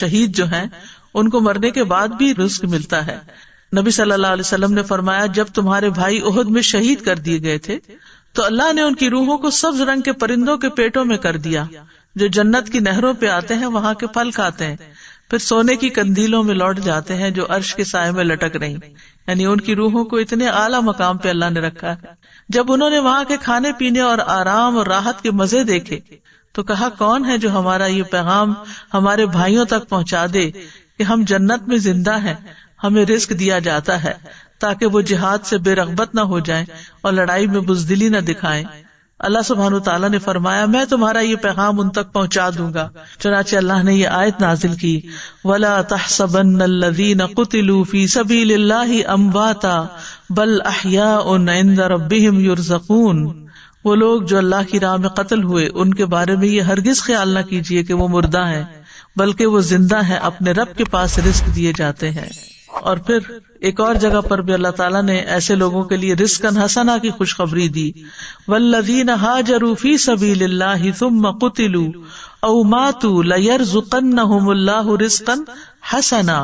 شہید جو ہیں ان کو مرنے کے بعد بھی رزق ملتا ہے. نبی صلی اللہ علیہ وسلم نے فرمایا جب تمہارے بھائی احد میں شہید کر دیے گئے تھے تو اللہ نے ان کی روحوں کو سبز رنگ کے پرندوں کے پیٹوں میں کر دیا جو جنت کی نہروں پہ آتے ہیں، وہاں کے پھل کھاتے ہیں، پھر سونے کی قندیلوں میں لوٹ جاتے ہیں جو عرش کے سائے میں لٹک رہی. یعنی ان کی روحوں کو اتنے اعلیٰ مقام پہ اللہ نے رکھا ہے. جب انہوں نے وہاں کے کھانے پینے اور آرام اور راحت کے مزے دیکھے تو کہا کون ہے جو ہمارا یہ پیغام ہمارے بھائیوں تک پہنچا دے کہ ہم جنت میں زندہ ہیں، ہمیں رزق دیا جاتا ہے تاکہ وہ جہاد سے بے رغبت نہ ہو جائیں اور لڑائی میں بزدلی نہ دکھائیں. اللہ سبحانہ وتعالی نے فرمایا میں تمہارا یہ پیغام ان تک پہنچا دوں گا. چنانچہ اللہ نے یہ آیت نازل کی وَلَا تَحْسَبَنَّ الَّذِينَ قُتِلُوا فِي سَبِيلِ اللَّهِ أَمْوَاتًا بَلْ أَحْيَاءٌ عِندَ رَبِّهِمْ يُرْزَقُونَ. وہ لوگ جو اللہ کی راہ میں قتل ہوئے ان کے بارے میں یہ ہرگز خیال نہ کیجیے کہ وہ مردہ ہیں، بلکہ وہ زندہ ہیں، اپنے رب کے پاس رزق دیے جاتے ہیں. اور پھر ایک اور جگہ پر بھی اللہ تعالیٰ نے ایسے لوگوں کے لیے رزقاً حسنا کی خوشخبری دی. والذین ہاجروا فی سبیل اللہ ثم قتلوا او ماتوا لیرزقنہم اللہ رزقا حسنا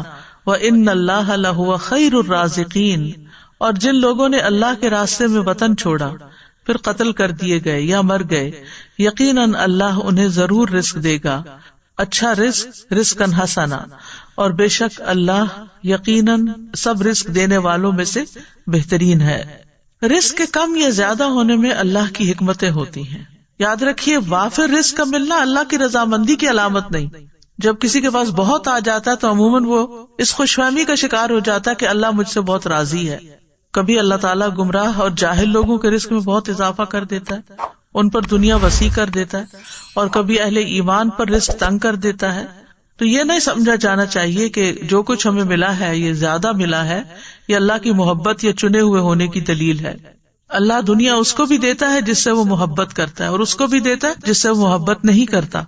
وان اللہ لہو خیر الرازقین. اور جن لوگوں نے اللہ کے راستے میں وطن چھوڑا پھر قتل کر دیے گئے یا مر گئے، یقیناً اللہ انہیں ضرور رزق دے گا، اچھا رزق، رزقاً حسنا. اور بے شک اللہ یقیناً سب رزق دینے والوں میں سے بہترین ہے. رزق کے کم یا زیادہ ہونے میں اللہ کی حکمتیں ہوتی ہیں. یاد رکھیے وافر رزق کا ملنا اللہ کی رضامندی کی علامت نہیں. جب کسی کے پاس بہت آ جاتا ہے تو عموماً وہ اس خوش فہمی کا شکار ہو جاتا ہے کہ اللہ مجھ سے بہت راضی ہے. کبھی اللہ تعالیٰ گمراہ اور جاہل لوگوں کے رزق میں بہت اضافہ کر دیتا ہے، ان پر دنیا وسیع کر دیتا ہے، اور کبھی اہل ایمان پر رزق تنگ کر دیتا ہے. تو یہ نہیں سمجھا جانا چاہیے کہ جو کچھ ہمیں ملا ہے یہ زیادہ ملا ہے، یہ اللہ کی محبت یا چنے ہوئے ہونے کی دلیل ہے. اللہ دنیا اس کو بھی دیتا ہے جس سے وہ محبت کرتا ہے، اور اس کو بھی دیتا ہے جس سے وہ محبت نہیں کرتا،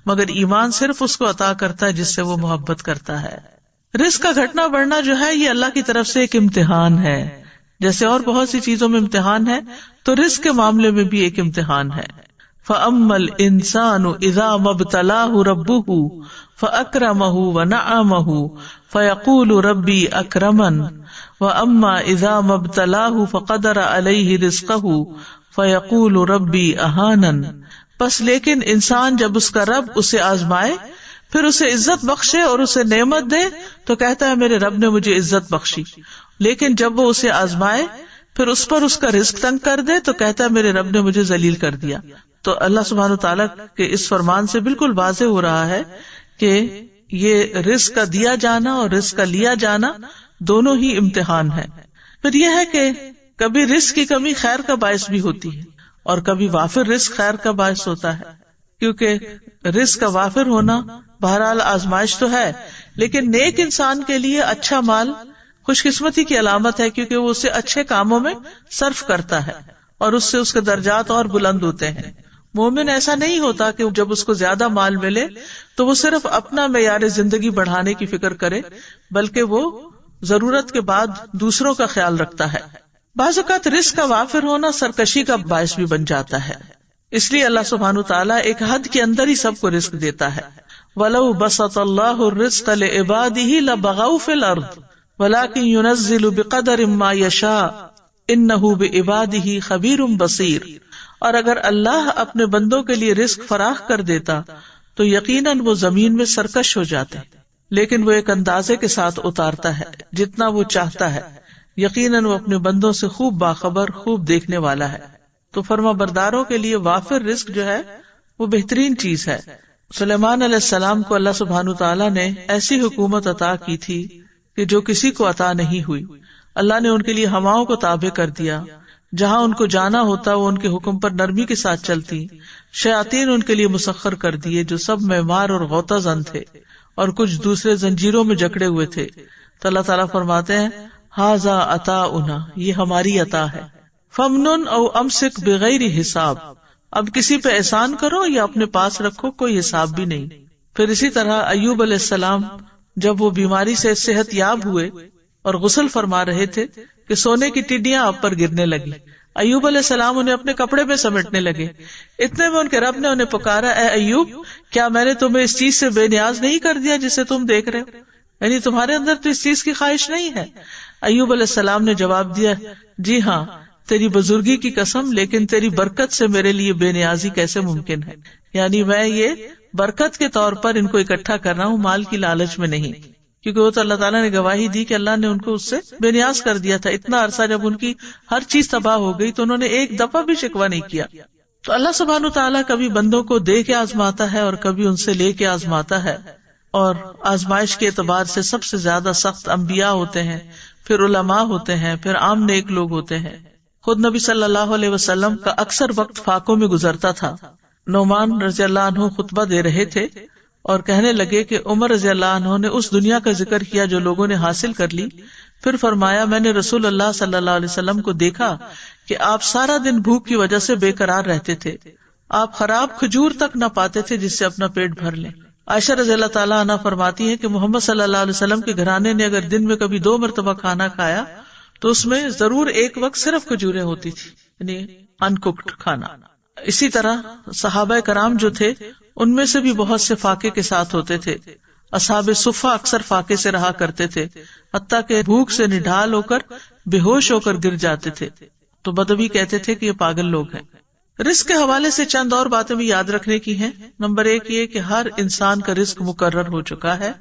مگر ایمان صرف اس کو عطا کرتا ہے جس سے وہ محبت کرتا ہے. رزق کا گھٹنا بڑھنا جو ہے یہ اللہ کی طرف سے ایک امتحان ہے. جیسے اور بہت سی چیزوں میں امتحان ہے تو رزق کے معاملے میں بھی ایک امتحان ہے. فَأَمَّا الْإِنسَانُ إِذَا مَا ابْتَلَاهُ رَبُّهُ فَأَكْرَمَهُ وَنَعَّمَهُ فَيَقُولُ رَبِّي أَكْرَمَنِ وَأَمَّا إِذَا مَا ابْتَلَاهُ فَقَدَرَ عَلَيْهِ رِزْقَهُ فَيَقُولُ رَبِّي أَهَانَنِ. بس لیکن انسان جب اس کا رب اسے آزمائے پھر اسے عزت بخشے اور اسے نعمت دے تو کہتا ہے میرے رب نے مجھے عزت بخشی، لیکن جب وہ اسے آزمائے پھر اس پر اس کا رزق تنگ کر دے تو کہتا ہے میرے رب نے مجھے ذلیل کر دیا. تو اللہ سبحانہ تعالیٰ کے اس فرمان سے بالکل واضح ہو رہا ہے کہ یہ رزق کا دیا جانا اور رزق کا لیا جانا دونوں ہی امتحان ہے. پھر یہ ہے کہ کبھی رزق کی کمی خیر کا باعث بھی ہوتی ہے اور کبھی وافر رزق خیر کا باعث ہوتا ہے، کیونکہ رزق کا وافر ہونا بہرحال آزمائش تو ہے، لیکن نیک انسان کے لیے اچھا مال خوش قسمتی کی علامت ہے، کیونکہ وہ اسے اچھے کاموں میں صرف کرتا ہے اور اس سے اس کے درجات اور بلند ہوتے ہیں. مومن ایسا نہیں ہوتا کہ جب اس کو زیادہ مال ملے تو وہ صرف اپنا معیار زندگی بڑھانے کی فکر کرے، بلکہ وہ ضرورت کے بعد دوسروں کا خیال رکھتا ہے. بعض اوقات رزق کا وافر ہونا سرکشی کا باعث بھی بن جاتا ہے، اس لیے اللہ سبحانہ تعالیٰ ایک حد کے اندر ہی سب کو رزق دیتا ہے. وَلَوْ بَسَطَ اللَّهُ الرِّزْقَ لِعِبَادِهِ لَبَغَوْا فِي الْأَرْضِ وَلَكِنْ يُنَزِّلُ بِقَدَرٍ مَا يَشَاءُ إِنَّهُ بِعِبَادِهِ خَبِيرٌ بَصِيرٌ. اور اگر اللہ اپنے بندوں کے لیے رزق فراخ کر دیتا تو یقیناً وہ زمین میں سرکش ہو جاتے، لیکن وہ ایک اندازے کے ساتھ اتارتا ہے جتنا وہ چاہتا ہے. یقیناً وہ اپنے بندوں سے خوب باخبر، خوب دیکھنے والا ہے. تو فرما برداروں کے لیے وافر رزق جو ہے وہ بہترین چیز ہے. سلیمان علیہ السلام کو اللہ سبحانہ تعالیٰ نے ایسی حکومت عطا کی تھی کہ جو کسی کو عطا نہیں ہوئی. اللہ نے ان کے لیے ہواؤں کو تابع کر دیا، جہاں ان کو جانا ہوتا وہ ان کے حکم پر نرمی کے ساتھ چلتی. شیاطین ان کے لیے مسخر کر دیے جو سب معمار اور غوطہ زن تھے اور کچھ دوسرے زنجیروں میں جکڑے ہوئے تھے. تو اللہ تعالیٰ فرماتے ہیں ھذا عطاؤنا، یہ ہماری عطا ہے. فمنن او امسک بغیر حساب، اب کسی پہ احسان کرو یا اپنے پاس رکھو، کوئی حساب بھی نہیں. پھر اسی طرح ایوب علیہ السلام جب وہ بیماری سے صحت یاب ہوئے اور غسل فرما رہے تھے کہ سونے کی ٹڈیاں آپ پر گرنے لگی. ایوب علیہ السلام انہیں اپنے کپڑے میں سمیٹنے لگے. اتنے میں ان کے رب نے انہیں پکارا, اے ایوب, کیا میں نے تمہیں اس چیز سے بے نیاز نہیں کر دیا جسے تم دیکھ رہے ہو؟ یعنی تمہارے اندر تو اس چیز کی خواہش نہیں ہے. ایوب علیہ السلام نے جواب دیا, جی ہاں, تیری بزرگی کی قسم, لیکن تیری برکت سے میرے لیے بے نیازی کیسے ممکن ہے؟ یعنی میں یہ برکت کے طور پر ان کو اکٹھا کر رہا ہوں, مال کی لالچ میں نہیں, کیونکہ وہ تو اللہ تعالیٰ نے گواہی دی کہ اللہ نے ان کو اس سے بے نیاز کر دیا تھا. اتنا عرصہ جب ان کی ہر چیز تباہ ہو گئی تو انہوں نے ایک دفعہ بھی شکوہ نہیں کیا. تو اللہ سبحانہ تعالیٰ کبھی بندوں کو دے کے آزماتا ہے اور کبھی ان سے لے کے آزماتا ہے, اور آزمائش کے اعتبار سے سب سے زیادہ سخت انبیاء ہوتے ہیں, پھر علماء ہوتے ہیں, پھر عام نیک لوگ ہوتے ہیں. خود نبی صلی اللہ علیہ وسلم کا اکثر وقت فاقوں میں گزرتا تھا. نعمان رضی اللہ عنہ خطبہ دے رہے تھے اور کہنے لگے کہ عمر رضی اللہ عنہ نے اس دنیا کا ذکر کیا جو لوگوں نے حاصل کر لی. پھر فرمایا, میں نے رسول اللہ صلی اللہ علیہ وسلم کو دیکھا کہ آپ سارا دن بھوک کی وجہ سے بے قرار رہتے تھے, آپ خراب کھجور تک نہ پاتے تھے جس سے اپنا پیٹ بھر لیں. عائشہ رضی اللہ تعالیٰ عنہ فرماتی ہیں کہ محمد صلی اللہ علیہ وسلم کے گھرانے نے اگر دن میں کبھی 2 مرتبہ کھانا کھایا تو اس میں ضرور ایک وقت صرف کھجوریں ہوتی تھی, یعنی ان کوکڈ کھانا. اسی طرح صحابہ کرام جو تھے ان میں سے بھی بہت سے فاقے کے ساتھ ہوتے تھے. اصحاب صفہ اکثر فاقے سے رہا کرتے تھے, حتیٰ کہ بھوک سے نڈھال ہو کر بے ہوش ہو کر گر جاتے تھے تو بدوی کہتے تھے کہ یہ پاگل لوگ ہیں. رزق کے حوالے سے چند اور باتیں بھی یاد رکھنے کی ہیں. نمبر 1 یہ کہ ہر انسان کا رزق مقرر ہو چکا ہے.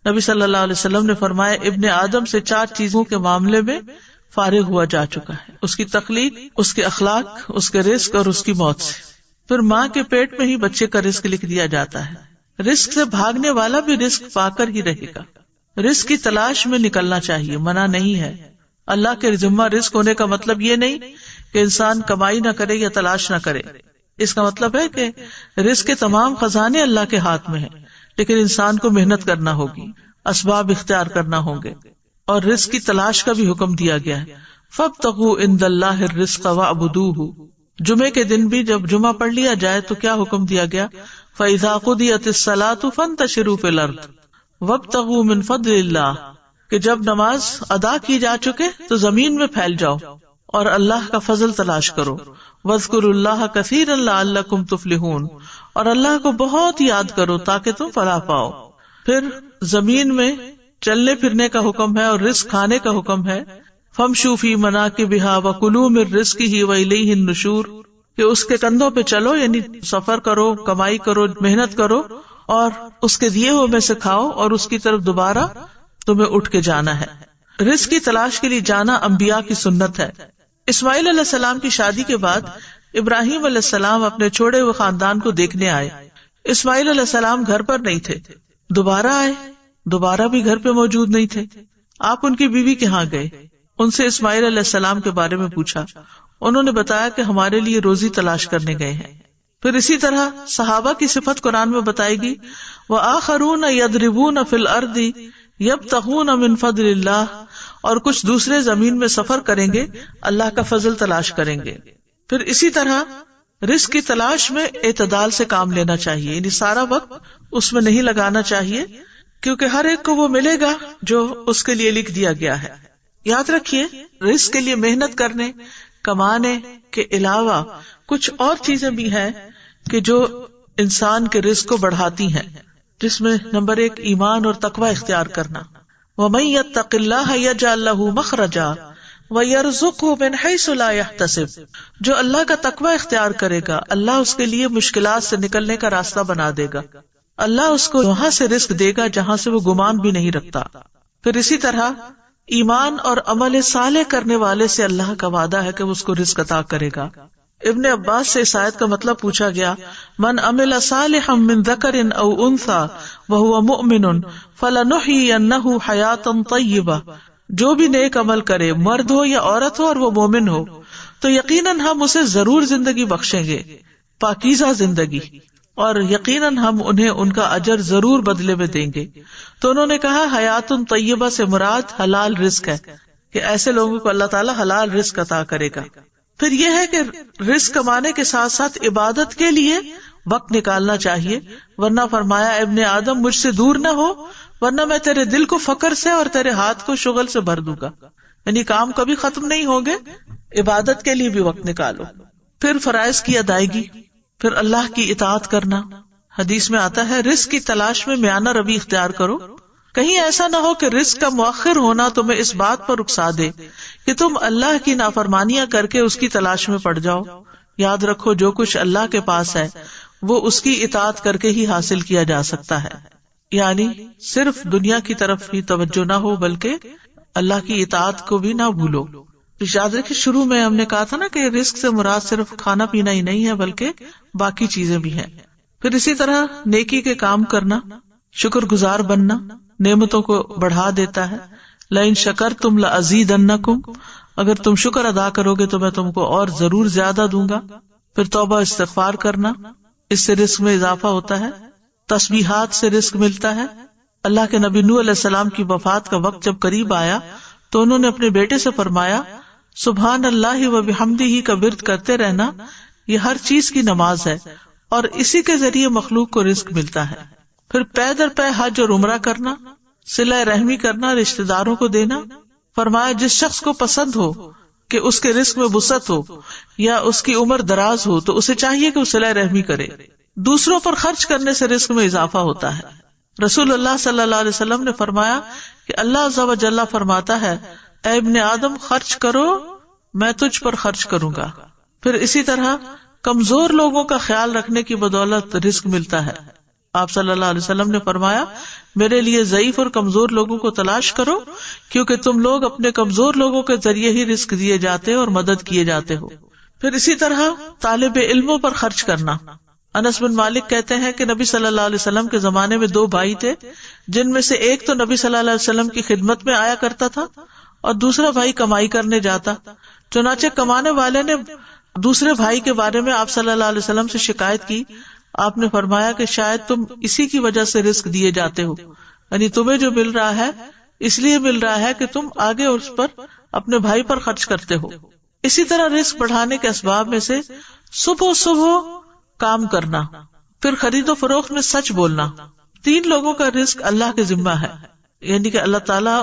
نبی صلی اللہ علیہ وسلم نے فرمایا, ابن آدم سے 4 چیزوں کے معاملے میں فارغ ہوا جا چکا ہے, اس کی تخلیق, اس کے اخلاق, اس کے رزق اور اس کی موت سے. پھر ماں کے پیٹ میں ہی بچے کا رزق لکھ دیا جاتا ہے. رزق سے بھاگنے والا بھی رزق پا کر ہی رہے گا. رزق کی تلاش میں نکلنا چاہیے, منع نہیں ہے. اللہ کے ذمہ رزق ہونے کا مطلب یہ نہیں کہ انسان کمائی نہ کرے یا تلاش نہ کرے. اس کا مطلب ہے کہ رزق کے تمام خزانے اللہ کے ہاتھ میں ہیں, لیکن انسان کو محنت کرنا ہوگی, اسباب اختیار کرنا ہوں گے, اور رزق کی تلاش کا بھی حکم دیا گیا ہے. فابتغوا عند اللہ الرزق واعبدوہ. جمعے کے دن بھی جب جمعہ پڑھ لیا جائے تو کیا حکم دیا گیا؟ فَإِذَا قُضِيَتِ الصَّلَاةُ فَانتَشِرُوا فِي الْأَرْضِ وَابْتَغُوا مِن فَضْلِ اللَّهِ, کہ جب نماز ادا کی جا چکے تو زمین میں پھیل جاؤ اور اللہ کا فضل تلاش کرو. وَاذْكُرُوا اللَّهَ كَثِيرًا لَعَلَّكُمْ تُفْلِحُونَ, اور اللہ کو بہت یاد کرو تاکہ تم فلاح پاؤ. پھر زمین میں چلنے پھرنے کا حکم ہے اور رزق کھانے کا حکم ہے. فَامْشُوا فِي مَنَاكِبِهَا وَكُلُوا مِن رِزْقِهِ وَإِلَيْهِ النُّشُورُ, کہ اس کے کندھوں پہ چلو, یعنی سفر کرو, کمائی کرو, محنت کرو, اور اس کے دیے ہوئے میں سے کھاؤ, اور اس کی طرف دوبارہ تمہیں اٹھ کے جانا ہے. رزق کی تلاش کے لیے جانا انبیاء کی سنت ہے. اسماعیل علیہ السلام کی شادی کے بعد ابراہیم علیہ السلام اپنے چھوڑے ہوئے خاندان کو دیکھنے آئے. اسماعیل علیہ السلام گھر پر نہیں تھے, دوبارہ آئے, دوبارہ بھی گھر پہ موجود نہیں تھے. آپ ان کی بیوی کے ہاں گئے, ان سے اسماعیل علیہ السلام کے بارے میں پوچھا. انہوں نے بتایا کہ ہمارے لیے روزی تلاش کرنے گئے ہیں. پھر اسی طرح صحابہ کی صفت قرآن میں بتائے گی, وَآخَرُونَ يَضْرِبُونَ فِي الْأَرْضِ يَبْتَغُونَ مِن فَضْلِ اللَّهِ, اور کچھ دوسرے زمین میں سفر کریں گے, اللہ کا فضل تلاش کریں گے. پھر اسی طرح رزق کی تلاش میں اعتدال سے کام لینا چاہیے, یعنی سارا وقت اس میں نہیں لگانا چاہیے, کیونکہ ہر ایک کو وہ ملے گا جو اس کے لیے لکھ دیا گیا ہے. یاد رکھیے, رزق کے لیے محنت کرنے, کمانے کے علاوہ کچھ اور چیزیں بھی ہیں کہ جو انسان کے رزق کو بڑھاتی ہیں, جس میں نمبر 1 ایمان اور تقوی اختیار کرنا. وَمَن يَتَّقِ اللَّهَ يَجْعَل لَّهُ مَخْرَجًا وَيَرْزُقْهُ مِنْ حَيْثُ لَا يَحْتَسِبُ, جو اللہ کا تقوی اختیار کرے گا اللہ اس کے لیے مشکلات سے نکلنے کا راستہ بنا دے گا, اللہ اس کو وہاں سے رزق دے گا جہاں سے وہ گمان بھی نہیں رکھتا. پھر اسی طرح ایمان اور عمل صالح کرنے والے سے اللہ کا وعدہ ہے کہ وہ اس کو رزق عطا کرے گا. ابن عباس سے اس آیت کا مطلب پوچھا گیا, من عمل صالحا من ذکر او انثى وهو مؤمن فلنحيينه حیاتا طیبہ, جو بھی نیک عمل کرے, مرد ہو یا عورت ہو اور وہ مومن ہو, تو یقیناً ہم اسے ضرور زندگی بخشیں گے, پاکیزہ زندگی, اور یقیناً ہم انہیں ان کا اجر ضرور بدلے میں دیں گے. تو انہوں نے کہا حیات طیبہ سے مراد حلال رزق ہے, کہ ایسے لوگوں کو اللہ تعالیٰ حلال رزق عطا کرے گا. پھر یہ ہے کہ رزق کمانے کے ساتھ ساتھ عبادت کے لیے وقت نکالنا چاہیے, ورنہ فرمایا ابن آدم مجھ سے دور نہ ہو ورنہ میں تیرے دل کو فقر سے اور تیرے ہاتھ کو شغل سے بھر دوں گا. یعنی کام کبھی ختم نہیں ہوں گے عبادت کے لیے بھی وقت نکالو. پھر فرائض کی ادائیگی، پھر اللہ کی اطاعت کرنا. حدیث میں آتا ہے رزق کی تلاش میں میانہ روی اختیار کرو. کہیں ایسا نہ ہو کہ رزق کا مؤخر ہونا تمہیں اس بات پر اکسا دے کہ تم اللہ کی نافرمانیاں کر کے اس کی تلاش میں پڑ جاؤ. یاد رکھو جو کچھ اللہ کے پاس ہے وہ اس کی اطاعت کر کے ہی حاصل کیا جا سکتا ہے. یعنی صرف دنیا کی طرف ہی توجہ نہ ہو بلکہ اللہ کی اطاعت کو بھی نہ بھولو. یاد رکھیں شروع میں ہم نے کہا تھا نا کہ رزق سے مراد صرف کھانا پینا ہی نہیں ہے بلکہ باقی چیزیں بھی ہیں. پھر اسی طرح نیکی کے کام کرنا، شکر گزار بننا نعمتوں کو بڑھا دیتا ہے. لئن شکرتم لازیدنکم، اگر تم شکر ادا کرو گے تو میں تم کو اور ضرور زیادہ دوں گا. پھر توبہ استغفار کرنا، اس سے رزق میں اضافہ ہوتا ہے. تسبیحات سے رزق ملتا ہے. اللہ کے نبی نوح علیہ السلام کی وفات کا وقت جب قریب آیا تو انہوں نے اپنے بیٹے سے فرمایا سبحان اللہ و بحمدہ کا ورد کرتے رہنا، یہ ہر چیز کی نماز ہے اور اسی کے ذریعے مخلوق کو رزق ملتا ہے. پھر پے در پے حج اور عمرہ کرنا، صلہ رحمی کرنا، رشتہ داروں کو دینا. فرمایا جس شخص کو پسند ہو کہ اس کے رزق میں وسعت ہو یا اس کی عمر دراز ہو تو اسے چاہیے کہ وہ صلہ رحمی کرے. دوسروں پر خرچ کرنے سے رزق میں اضافہ ہوتا ہے. رسول اللہ صلی اللہ علیہ وسلم نے فرمایا کہ اللہ عز و جل فرماتا ہے اے ابن آدم خرچ کرو میں تجھ پر خرچ کروں گا. پھر اسی طرح کمزور لوگوں کا خیال رکھنے کی بدولت رزق ملتا ہے. آپ صلی اللہ علیہ وسلم نے فرمایا میرے لیے ضعیف اور کمزور لوگوں کو تلاش کرو کیونکہ تم لوگ اپنے کمزور لوگوں کے ذریعے ہی رزق دیے جاتے اور مدد کیے جاتے ہو. پھر اسی طرح طالب علموں پر خرچ کرنا. انس بن مالک کہتے ہیں کہ نبی صلی اللہ علیہ وسلم کے زمانے میں 2 بھائی تھے جن میں سے ایک تو نبی صلی اللہ علیہ وسلم کی خدمت میں آیا کرتا تھا اور دوسرا بھائی کمائی کرنے جاتا. چنانچہ کمانے والے نے دوسرے بھائی کے بارے میں آپ صلی اللہ علیہ وسلم سے شکایت کی. آپ نے فرمایا کہ شاید تم اسی کی وجہ سے رزق دیے جاتے ہو، یعنی تمہیں جو مل رہا ہے اس لیے مل رہا ہے کہ تم آگے اس پر اپنے بھائی پر خرچ کرتے ہو. اسی طرح رزق بڑھانے کے اسباب میں سے صبح کام کرنا، پھر خرید و فروخت میں سچ بولنا. 3 لوگوں کا رزق اللہ کے ذمہ ہے، یعنی کہ اللہ تعالیٰ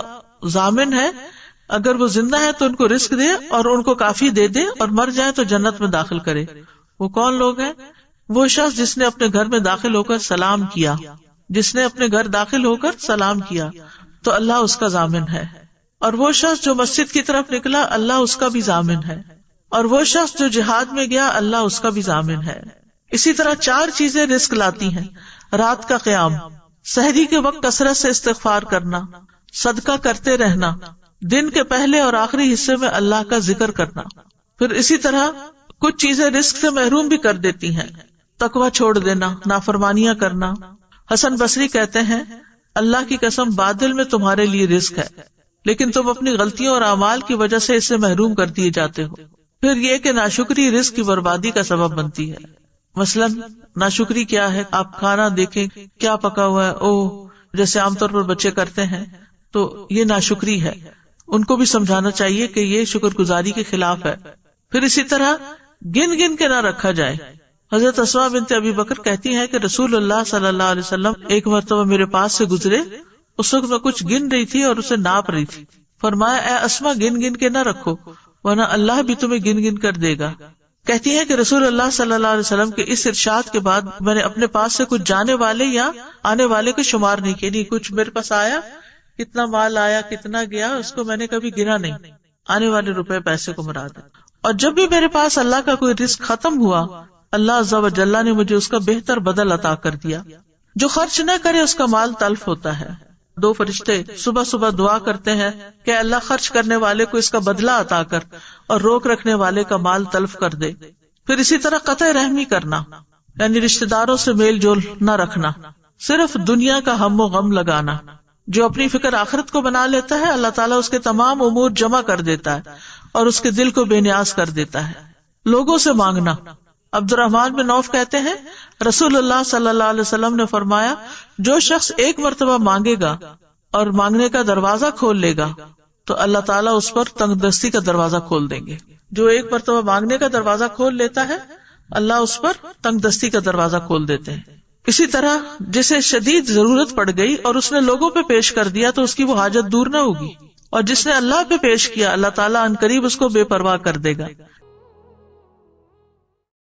ضامن ہے اگر وہ زندہ ہے تو ان کو رزق دے اور ان کو کافی دے دے اور مر جائے تو جنت میں داخل کرے. وہ کون لوگ ہیں؟ وہ شخص جس نے اپنے گھر میں داخل ہو کر سلام کیا، جس نے اپنے گھر داخل ہو کر سلام کیا تو اللہ اس کا ضامن ہے. اور وہ شخص جو مسجد کی طرف نکلا اللہ اس کا بھی ضامن ہے. اور وہ شخص جو جہاد میں گیا اللہ اس کا بھی ضامن ہے. اسی طرح 4 چیزیں رزق لاتی ہیں: رات کا قیام، سحری کے وقت کثرت سے استغفار کرنا، صدقہ کرتے رہنا، دن کے پہلے اور آخری حصے میں اللہ کا ذکر کرنا. پھر اسی طرح کچھ چیزیں رزق سے محروم بھی کر دیتی ہیں: تقوی چھوڑ دینا، نافرمانیاں کرنا. حسن بصری کہتے ہیں اللہ کی قسم باطل میں تمہارے لیے رزق ہے لیکن تم اپنی غلطیوں اور اعمال کی وجہ سے اس سے محروم کر دیے جاتے ہو. پھر یہ کہ ناشکری رزق کی بربادی کا سبب بنتی ہے. مثلاً ناشکری کیا ہے؟ آپ کھانا دیکھیں کیا پکا ہوا ہے، جیسے عام طور پر بچے کرتے ہیں، تو یہ ناشکری ہے. ان کو بھی سمجھانا چاہیے کہ یہ شکر گزاری کے خلاف ہے. پھر اسی طرح گن کے نہ رکھا جائے. حضرت اسماء بنت ابی بکر کہتی ہیں کہ رسول اللہ صلی اللہ علیہ وسلم ایک مرتبہ میرے پاس سے گزرے. اس وقت میں کچھ گن رہی تھی اور اسے ناپ رہی تھی. فرمایا اے اسماء گن کے نہ رکھو ورنہ اللہ بھی تمہیں گن کر دے گا. کہتی ہے کہ رسول اللہ صلی اللہ علیہ وسلم کے اس ارشاد کے بعد میں نے اپنے پاس سے کچھ جانے والے یا آنے والے کو شمار نہیں کیا. کچھ میرے پاس آیا، کتنا مال آیا، کتنا گیا، اس کو میں نے کبھی گنا نہیں. آنے والے روپے پیسے کو مراد ہے. اور جب بھی میرے پاس اللہ کا کوئی رزق ختم ہوا اللہ عز و جل نے مجھے اس کا بہتر بدل عطا کر دیا. جو خرچ نہ کرے اس کا مال تلف ہوتا ہے. 2 فرشتے صبح دعا کرتے ہیں کہ اللہ خرچ کرنے والے کو اس کا بدلہ عطا کر اور روک رکھنے والے کا مال تلف کر دے. پھر اسی طرح قطع رحمی کرنا، یعنی رشتہ داروں سے میل جول نہ رکھنا، صرف دنیا کا ہم و غم لگانا. جو اپنی فکر آخرت کو بنا لیتا ہے اللہ تعالیٰ اس کے تمام امور جمع کر دیتا ہے اور اس کے دل کو بے نیاز کر دیتا ہے. لوگوں سے مانگنا. عبد الرحمن بن عوف کہتے ہیں رسول اللہ صلی اللہ علیہ وسلم نے فرمایا جو شخص ایک مرتبہ مانگے گا اور مانگنے کا دروازہ کھول لے گا تو اللہ تعالیٰ اس پر تنگ دستی کا دروازہ کھول دیں گے. جو ایک مرتبہ مانگنے کا دروازہ کھول لیتا ہے اللہ اس پر تنگ دستی کا دروازہ کھول دیتے ہیں. اسی طرح جسے شدید ضرورت پڑ گئی اور اس نے لوگوں پہ پیش کر دیا تو اس کی وہ حاجت دور نہ ہوگی. اور جس نے اللہ پہ پیش کیا اللہ تعالیٰ ان قریب اس کو بے پرواہ کر دے گا.